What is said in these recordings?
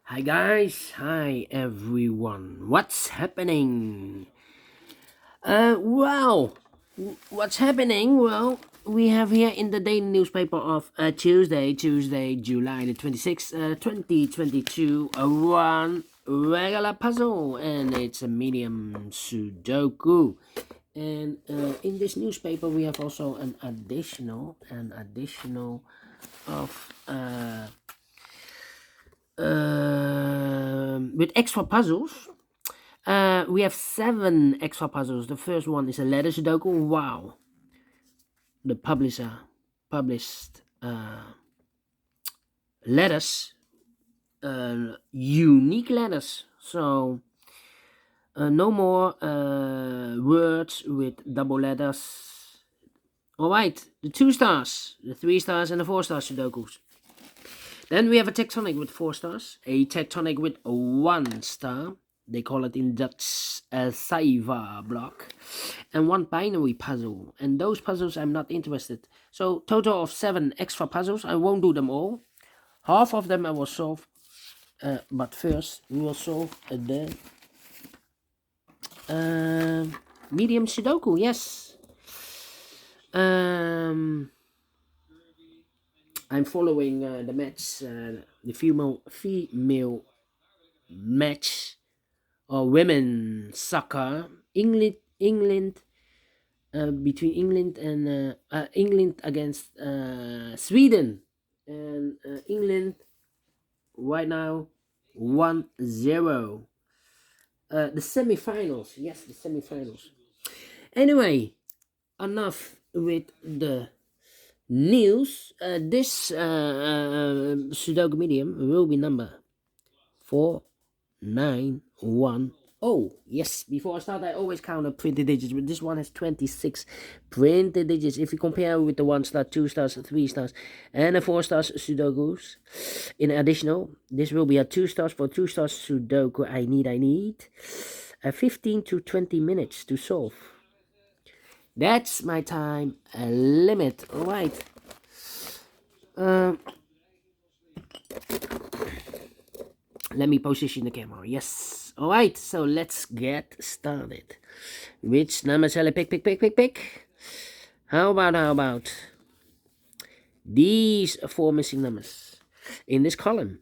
Hi guys, hi everyone. What's happening? Well, what's happening? Well, we have here in the daily newspaper of Tuesday, July the 26th, 2022, one regular puzzle, and it's a medium Sudoku. And in this newspaper, we have also an additional of with extra puzzles. We have 7 extra puzzles. The first one is a letter Sudoku. Wow. The publisher published letters, unique letters. So no more words with double letters. Alright, the 2 stars, the 3 stars, and the 4 star Sudokus. Then we have a tectonic with 4 stars, a tectonic with 1 star. They call it in Dutch a Saiva block, and 1 binary puzzle. And those puzzles I'm not interested. So total of 7 extra puzzles. I won't do them all. Half of them I will solve. But first we will solve the medium Sudoku. Yes. I'm following the match, the female match or women soccer. England between England and England against Sweden, and England right now 1-0. The semifinals, yes, the semifinals. Anyway, enough with the news. This Sudoku Medium will be number 4910. Yes, before I start, I always count the printed digits, but this one has 26 printed digits. If you compare with the 1 star, 2 stars, 3 stars, and the 4 stars Sudokus, in additional, this will be a 2 stars. For 2 stars Sudoku, I need 15 to 20 minutes to solve. That's my time limit. All right. Let me position the camera. Yes. All right. So let's get started. Which number shall I pick? How about these 4 missing numbers in this column?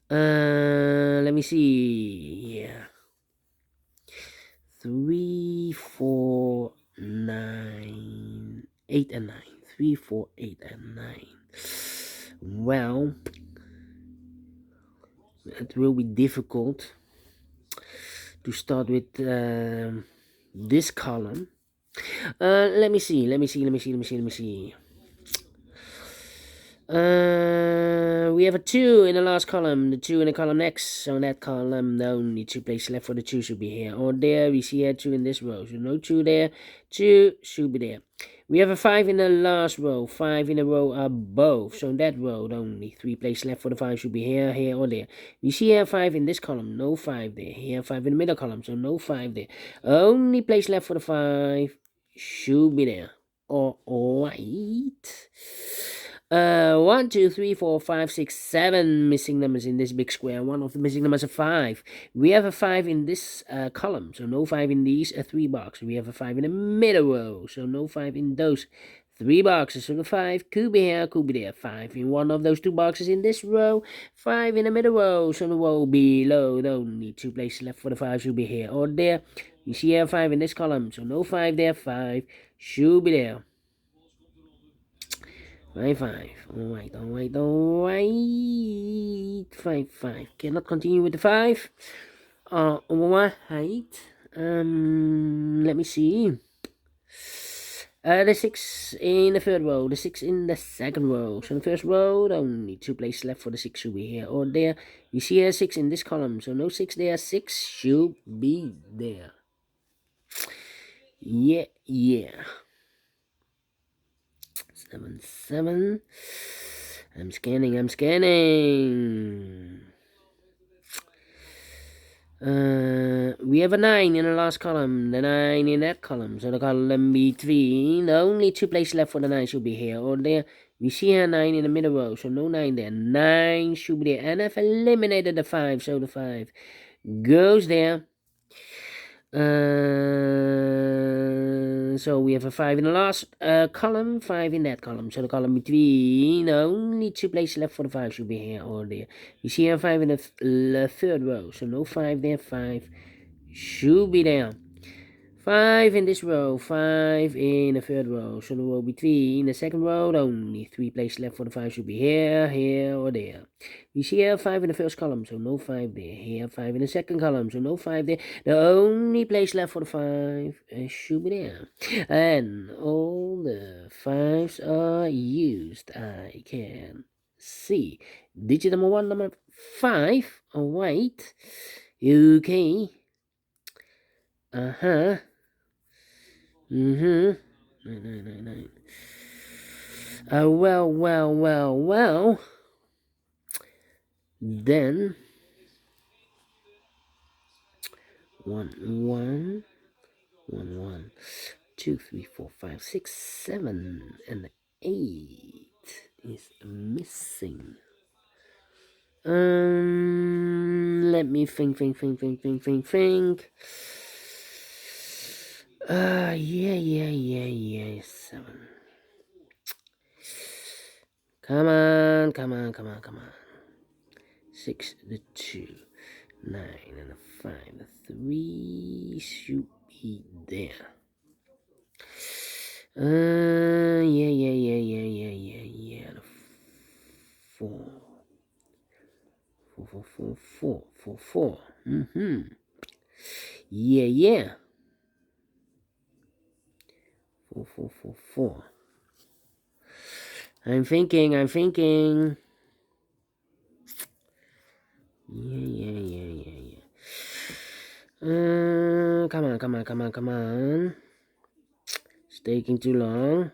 Let me see. Yeah. 3, 4, 9, 8, and 9. 3, 4, 8, and 9. Well, it will be difficult to start with this column. Let me see. We have a 2 in the last column, the 2 in the column next. So in that column, the only 2 places left for the 2 should be here or there. We see here 2 in this row, so no 2 there. 2 should be there. We have a 5 in the last row, 5 in the row above. So in that row, the only 3 places left for the 5 should be here, here, or there. We see here 5 in this column, no 5 there. Here 5 in the middle column, so no 5 there. Only place left for the 5 should be there. Alright. 1, 2, 3, 4, 5, 6, 7 missing numbers in this big square. One of the missing numbers is 5. We have a 5 in this column, so no 5 in these 3 boxes. We have a 5 in the middle row, so no 5 in those 3 boxes. So the 5 could be here, could be there. 5 in one of those 2 boxes in this row, 5 in the middle row. So the row below, the only 2 places left for the 5 should be here or there. You see here 5 in this column, so no 5 there. 5 should be there. 5. Alright. 5. Cannot continue with the 5. Alright. Let me see. The 6 in the third row, the 6 in the second row. So in the first row, the only 2 places left for the 6 should be here or there. You see here 6 in this column, so no 6 there. 6 should be there. Yeah. 7. I'm scanning. We have a 9 in the last column, the 9 in that column, so the column between, the only 2 places left for the 9 should be here or there. We see here 9 in the middle row, so no 9 there. 9 should be there. And I've eliminated the 5, so the 5 goes there. So we have a 5 in the last column, 5 in that column. So the column between, only 2 places left for the 5 should be here or there. You see here 5 in the third row, so no 5 there, 5 should be there. 5 in this row, 5 in the third row. So the row between the second row, only 3 places left for the 5 should be here, here, or there. You see here 5 in the first column, so no 5 there. Here 5 in the second column, so no 5 there. The only place left for the 5 should be there. And all the 5s are used. I can see. Digit number 1, number 5. Oh, wait. Okay. Uh-huh. 9. Well. Then 1, 2, 3, 4, 5, 6, 7, and 8 is missing. Let me think. Yeah. 7. Come on. 6, the 2, 9, and the 5, the 3 should be there. Yeah. The 4. 4. Yeah. 4. I'm thinking. Yeah. Come on. It's taking too long.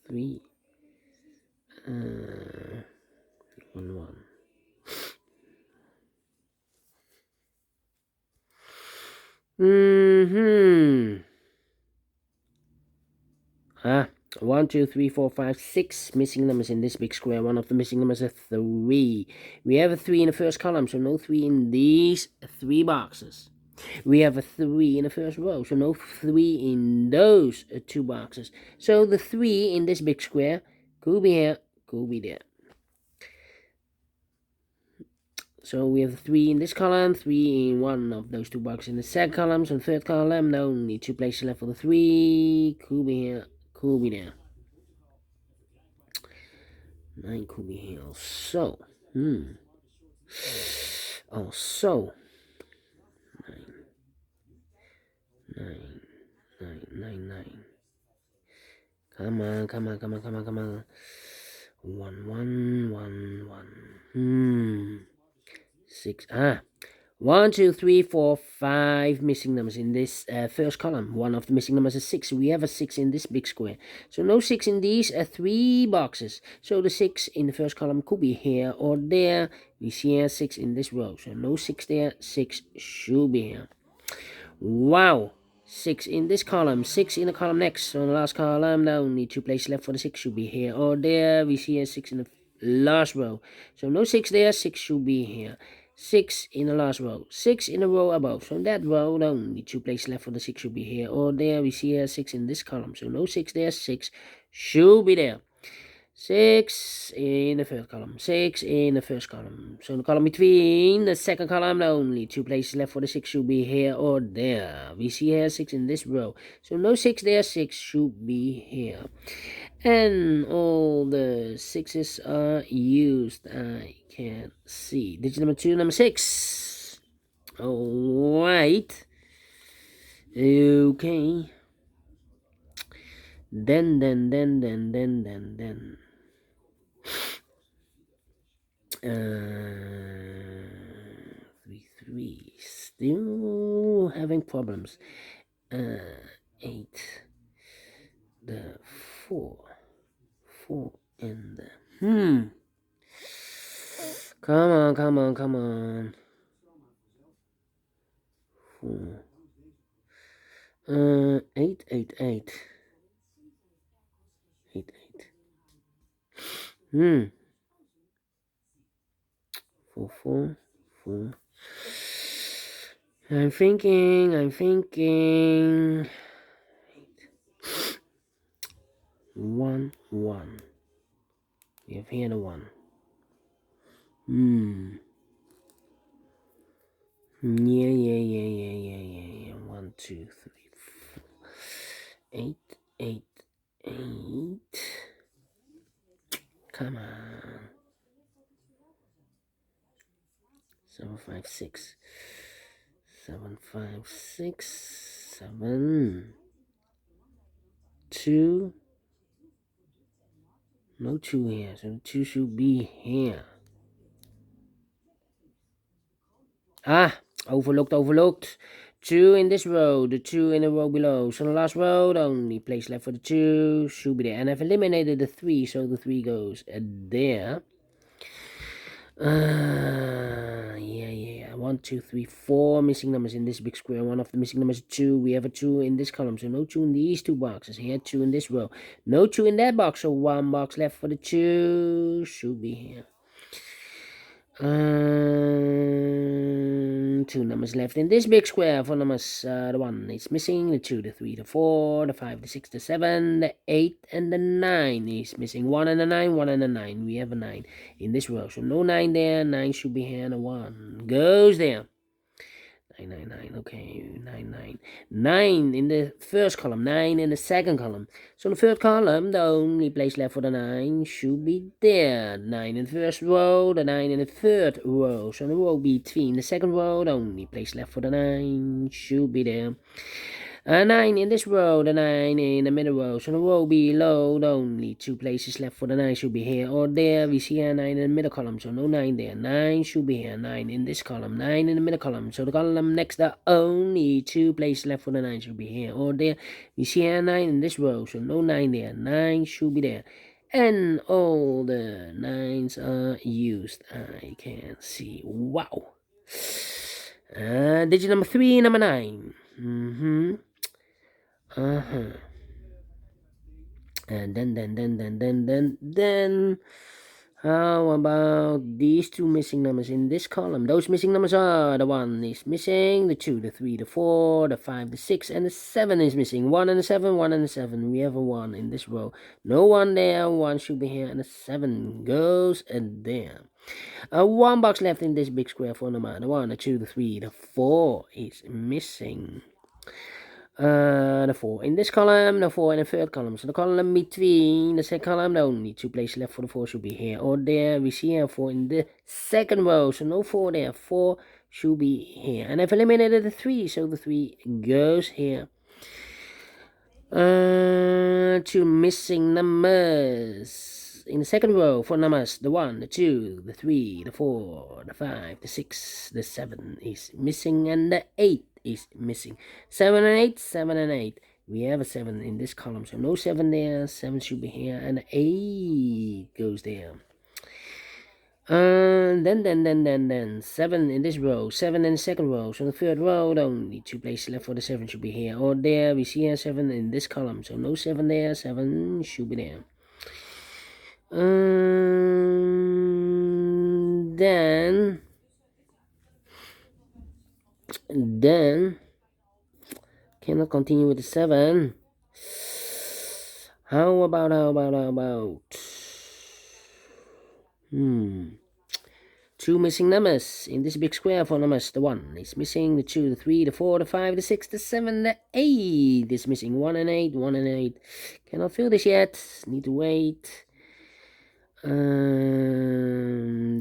3. 1. Ah, 1, 2, 3, 4, 5, 6 missing numbers in this big square. One of the missing numbers is 3. We have a 3 in the first column, so no 3 in these 3 boxes. We have a 3 in the first row, so no 3 in those 2 boxes. So the 3 in this big square could be here, could be there. So we have 3 in this column, 3 in one of those 2 boxes in the second column, so the third column, only 2 places left for the 3, could be here, could be there. 9 could be here also. 9. Come on. 1. 6. 1, 2, 3, 4, 5 missing numbers in this first column. One of the missing numbers is 6. We have a 6 in this big square. So no 6 in these 3 boxes. So the 6 in the first column could be here or there. We see here 6 in this row. So no 6 there. 6 should be here. Wow. 6 in this column. 6 in the column next. So in the last column, now only 2 places left for the 6 should be here or there. We see here 6 in the last row. So no 6 there. 6 should be here. 6 in the last row, 6 in the row above. So in that row, only 2 places left for the 6 should be here or there. We see here 6 in this column. So no 6 there, 6 should be there. 6 in the third column, 6 in the first column. So in the column between the second column, only 2 places left for the 6 should be here or there. We see here 6 in this row. So no 6 there, 6 should be here. And all the 6s are used. I can see. Digit number 2, number 6. Alright. Okay. Then. 3. Still having problems. 8. The 4 and the Come on. 4. 8. 4, 4, 4. I'm thinking. 1, 1. We have here the 1. Yeah. 1, 2, 3, 4. 8, 8, 8. Come on. 7, 5, 6. 7, 5, 6. 7. 2. No 2 here, so 2 should be here. Overlooked. 2 in this row, the 2 in the row below. So the last row, the only place left for the 2 should be there. And I've eliminated the 3, so the 3 goes there. Yeah. 1, 2, 3, 4 missing numbers in this big square. One of the missing numbers is 2. We have a 2 in this column, so no 2 in these 2 boxes. Here, 2 in this row. No 2 in that box, so 1 box left for the 2 should be here. 2 numbers left in this big square. 4 numbers, the 1 is missing, the 2, the 3, the 4, the 5, the 6, the 7, the 8, and the 9 is missing. 1 and a 9, 1 and a 9. We have a 9 in this row, so no 9 there. 9 should be here, and a 1 goes there. 9, okay, 9 in the first column, 9 in the second column. So in the third column, the only place left for the 9 should be there. 9 in the first row, the 9 in the third row. So in the row between the second row, the only place left for the 9 should be there. 9 in this row, the 9 in the middle row. So the row below, the only 2 places left for the 9 should be here or there. We see a 9 in the middle column, so no 9 there. 9 should be here, 9 in this column, 9 in the middle column. So the column next, the only 2 places left for the 9 should be here or there. We see a 9 in this row, so no 9 there. 9 should be there. And all the 9s are used. I can see. Wow. Digit number 3, number 9. And then, how about these 2 missing numbers in this column? Those missing numbers are, the 1 is missing, the 2, the 3, the 4, the 5, the 6, and the 7 is missing. 1 and a 7, 1 and a 7. We have a 1 in this row. No 1 there, 1 should be here, and a 7 goes there. 1 box left in this big square for number. The 1, the 2, the 3, the 4 is missing. The 4 in this column, the 4 in the third column. So the column between the second column, the only 2 places left for the 4 should be here or there. We see a 4 in the second row, so no 4 there. 4 should be here. And I've eliminated the 3, so the 3 goes here. 2 missing numbers in the second row. 4 numbers, the 1, the 2, the 3, the 4, the 5, the 6, the 7 is missing, and the 8 is missing. 7 and 8, 7 and 8. We have a 7 in this column, so no 7 there. 7 should be here, and 8 goes there. Then 7 in this row, 7 in the second row. So the third row, the only 2 places left for the 7 should be here or there. We see a 7 in this column, so no 7 there. 7 should be there. Then cannot continue with the 7. How about 2 missing numbers in this big square for numbers. The 1 is missing, the 2, the 3, the 4, the 5, the 6, the 7, the 8 is missing. 1 and 8, 1 and 8. Cannot fill this yet. Need to wait. Then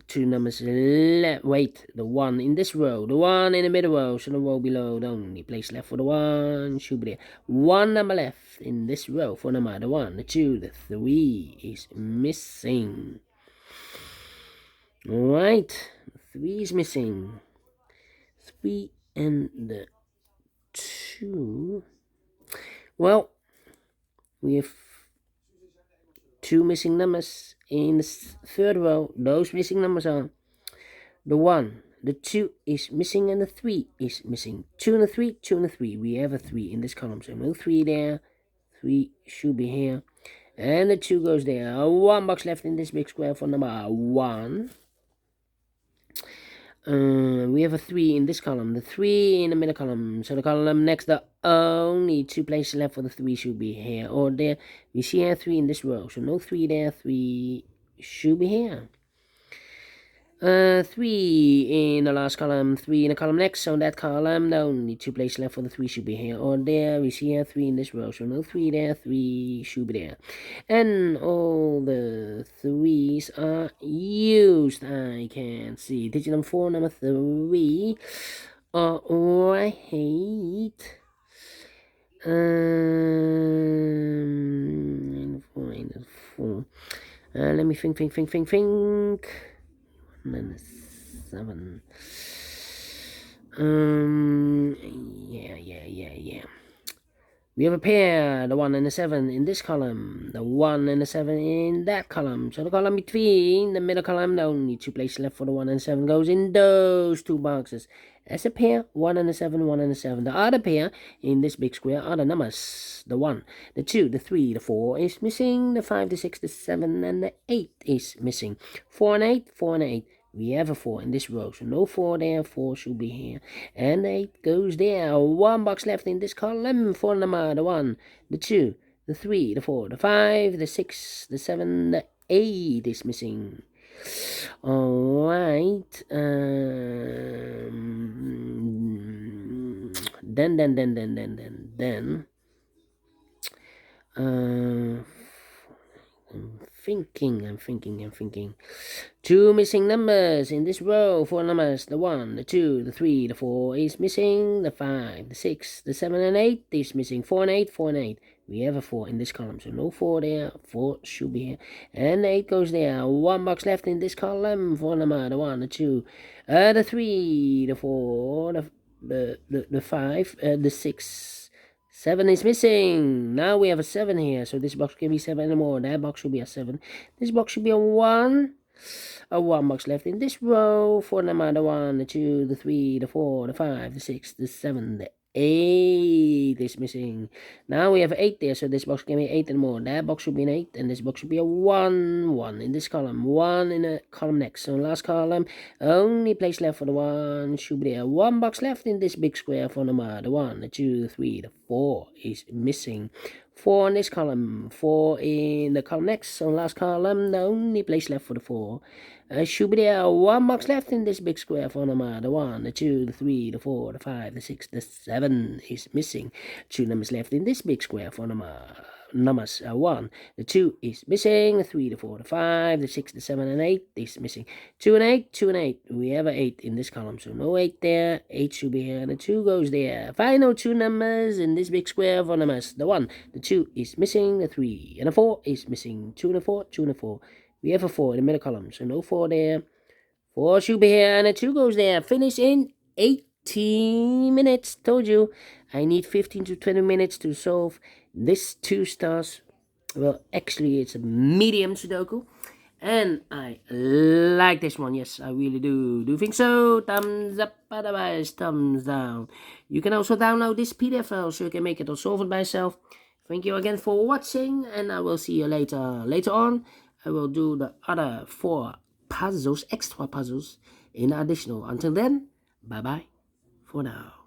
2 numbers left. Wait, the 1 in this row, the 1 in the middle row, so the row below, the only place left for the 1 should be there. 1 number left in this row for number, the 1, the 2, the 3 is missing. Alright, 3 is missing. 3 and the 2. Well, we have 2 missing numbers in the third row. Those missing numbers are the 1, the 2 is missing, and the 3 is missing. 2 and the 3, 2 and the 3. We have a 3 in this column, so no 3 there. 3 should be here. and the 2 goes there. 1 box left in this big square for number 1. We have a 3 in this column, the 3 in the middle column. So the column next, the only 2 places left for the 3 should be here or there. We see here 3 in this row, so no 3 there, 3 should be here. 3 in the last column, 3 in the column next, so that column, the only 2 places left for the 3 should be here or there. We see here 3 in this row, so no 3 there, 3 should be there. And all the 3s are used, I can see. Digit number 4, number 3. Alright. Four. Let me think. And then 7. Yeah. We have a pair, the 1 and the 7 in this column, the 1 and the 7 in that column. So the column between the middle column, the only 2 places left for the 1 and 7 goes in those 2 boxes. As a pair, 1 and the 7, 1 and the 7. The other pair in this big square are the numbers. The 1, the 2, the 3, the 4 is missing. The 5, the 6, the 7, and the 8 is missing. 4 and 8, 4 and 8. We have a 4 in this row, so no 4 there, 4 should be here. And 8 goes there. 1 box left in this column for number the 1, the 2, the 3, the 4, the 5, the 6, the 7, the 8 is missing. Alright. Then. I'm thinking. 2 missing numbers in this row. 4 numbers. The 1, the 2, the 3, the 4 is missing. The 5, the 6, the 7, and 8 is missing. 4 and 8, 4 and 8. We have a 4 in this column, so no 4 there. 4 should be here. And 8 goes there. 1 box left in this column. 4 number. The 1, the 2, the 3, the 4, the 5, the 6. 7 is missing. Now we have a 7 here. So this box can be 7 anymore. That box should be a 7. This box should be a 1. A 1 box left in this row. For number the 1, the 2, the 3, the 4, the 5, the 6, the 7, the 8 is missing. Now we have 8 there. So this box can be 8 anymore. That box should be an 8. And this box should be a 1. 1 in this column. 1 in the column next. So last column. Only place left for the 1 should be there. 1 box left in this big square for number the 1, the 2, the 3, the 4 is missing. 4 in this column. 4 in the column next. So last column. The only place left for the 4 should be there. 1 box left in this big square for number the 1, the 2, the 3, the 4, the 5, the 6, the 7 is missing. 2 numbers left in this big square for numbers 1, the 2 is missing. The 3, the 4, the 5, the 6, the 7, and 8 is missing. 2 and 8, 2 and 8. We have an 8 in this column, so no 8 there. 8 should be here, and the 2 goes there. Final 2 numbers in this big square for numbers. The 1, the 2 is missing. The 3 and the 4 is missing. 2 and the 4, 2 and the 4. We have a 4 in the middle column, so no 4 there. 4 should be here, and the 2 goes there. Finish in 18 minutes. Told you, I need 15 to 20 minutes to solve this 2 stars. Well, actually, it's a medium Sudoku. And I like this one. Yes, I really do. Do you think so? Thumbs up, otherwise thumbs down. You can also download this PDF file so you can make it or solve it by yourself. Thank you again for watching, and I will see you later. Later on, I will do the other 4 puzzles, extra puzzles in additional. Until then, bye-bye for now.